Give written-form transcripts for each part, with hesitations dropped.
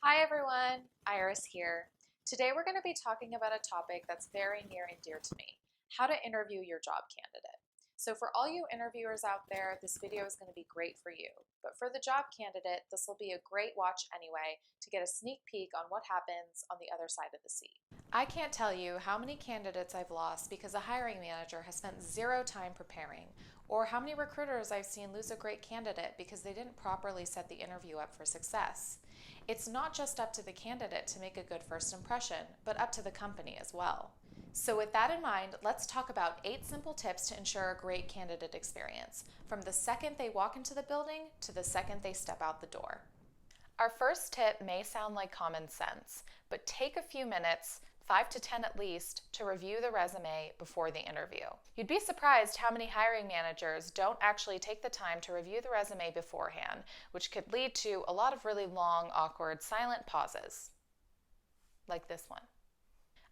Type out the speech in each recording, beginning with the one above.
Hi everyone, Iris here. Today we're going to be talking about a topic that's very near and dear to me, how to interview your job candidate. So for all you interviewers out there, this video is going to be great for you. But for the job candidate, this will be a great watch anyway to get a sneak peek on what happens on the other side of the seat. I can't tell you how many candidates I've lost because a hiring manager has spent zero time preparing, or how many recruiters I've seen lose a great candidate because they didn't properly set the interview up for success. It's not just up to the candidate to make a good first impression, but up to the company as well. So with that in mind, let's talk about 8 simple tips to ensure a great candidate experience, from the second they walk into the building to the second they step out the door. Our first tip may sound like common sense, but take a few minutes, 5 to 10 at least, to review the resume before the interview. You'd be surprised how many hiring managers don't actually take the time to review the resume beforehand, which could lead to a lot of really long, awkward, silent pauses, like this one.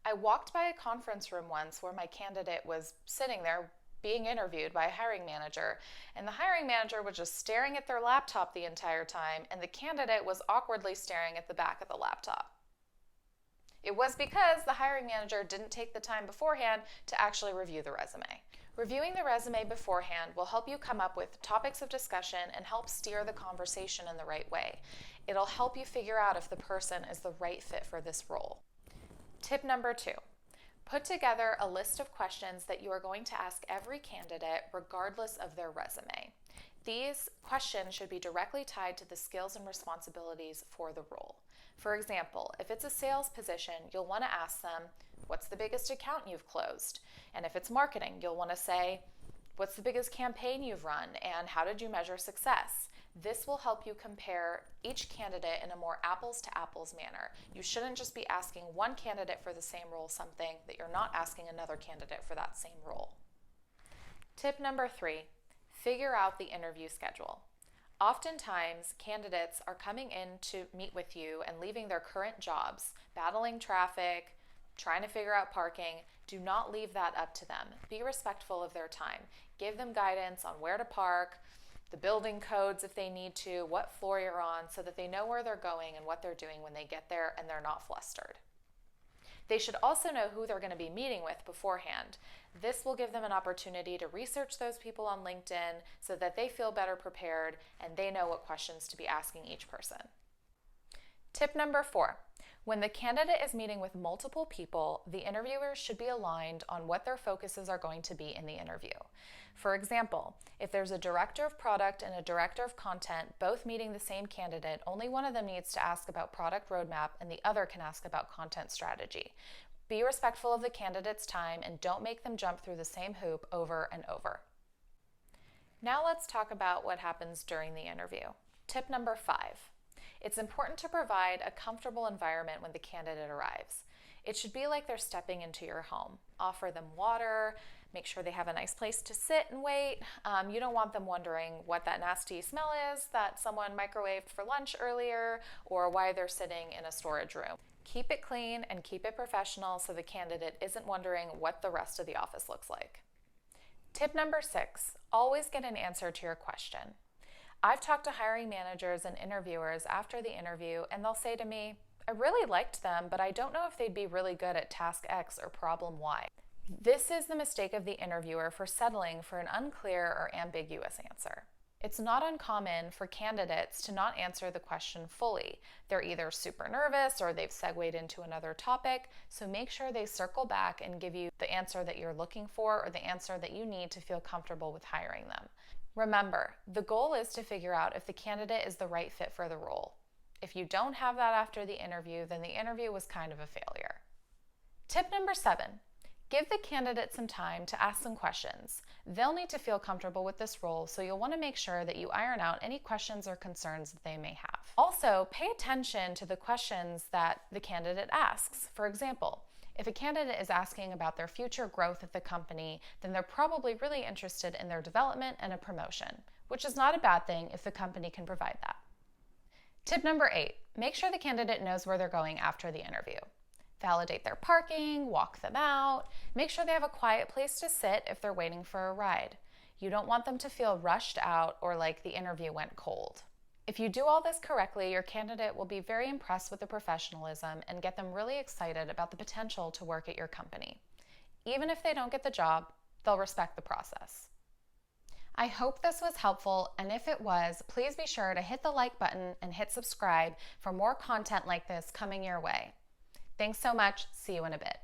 I walked by a conference room once where my candidate was sitting there being interviewed by a hiring manager, and the hiring manager was just staring at their laptop the entire time, and the candidate was awkwardly staring at the back of the laptop. It was because the hiring manager didn't take the time beforehand to actually review the resume. Reviewing the resume beforehand will help you come up with topics of discussion and help steer the conversation in the right way. It'll help you figure out if the person is the right fit for this role. Tip number 2. Put together a list of questions that you are going to ask every candidate regardless of their resume. These questions should be directly tied to the skills and responsibilities for the role. For example, if it's a sales position, you'll want to ask them, what's the biggest account you've closed? And if it's marketing, you'll want to say, what's the biggest campaign you've run and how did you measure success? This will help you compare each candidate in a more apples to apples manner. You shouldn't just be asking one candidate for the same role something that you're not asking another candidate for that same role. Tip number 3, figure out the interview schedule. Oftentimes, candidates are coming in to meet with you and leaving their current jobs, battling traffic, trying to figure out parking. Do not leave that up to them. Be respectful of their time. Give them guidance on where to park, the building codes if they need to, what floor you're on, so that they know where they're going and what they're doing when they get there and they're not flustered. They should also know who they're going to be meeting with beforehand. This will give them an opportunity to research those people on LinkedIn so that they feel better prepared and they know what questions to be asking each person. Tip number 4. When the candidate is meeting with multiple people, the interviewers should be aligned on what their focuses are going to be in the interview. For example, if there's a director of product and a director of content both meeting the same candidate, only one of them needs to ask about product roadmap and the other can ask about content strategy. Be respectful of the candidate's time and don't make them jump through the same hoop over and over. Now let's talk about what happens during the interview. Tip number 5. It's important to provide a comfortable environment when the candidate arrives. It should be like they're stepping into your home. Offer them water, make sure they have a nice place to sit and wait. You don't want them wondering what that nasty smell is that someone microwaved for lunch earlier or why they're sitting in a storage room. Keep it clean and keep it professional so the candidate isn't wondering what the rest of the office looks like. Tip number 6, always get an answer to your question. I've talked to hiring managers and interviewers after the interview, and they'll say to me, I really liked them, but I don't know if they'd be really good at task X or problem Y. This is the mistake of the interviewer for settling for an unclear or ambiguous answer. It's not uncommon for candidates to not answer the question fully. They're either super nervous or they've segued into another topic, so make sure they circle back and give you the answer that you're looking for or the answer that you need to feel comfortable with hiring them. Remember, the goal is to figure out if the candidate is the right fit for the role. If you don't have that after the interview, then the interview was kind of a failure. Tip number 7, give the candidate some time to ask some questions. They'll need to feel comfortable with this role, so you'll want to make sure that you iron out any questions or concerns that they may have. Also, pay attention to the questions that the candidate asks. For example, if a candidate is asking about their future growth at the company, then they're probably really interested in their development and a promotion, which is not a bad thing if the company can provide that. Tip number 8, make sure the candidate knows where they're going after the interview. Validate their parking, walk them out, make sure they have a quiet place to sit if they're waiting for a ride. You don't want them to feel rushed out or like the interview went cold. If you do all this correctly, your candidate will be very impressed with the professionalism and get them really excited about the potential to work at your company. Even if they don't get the job, they'll respect the process. I hope this was helpful, and if it was, please be sure to hit the like button and hit subscribe for more content like this coming your way. Thanks so much. See you in a bit.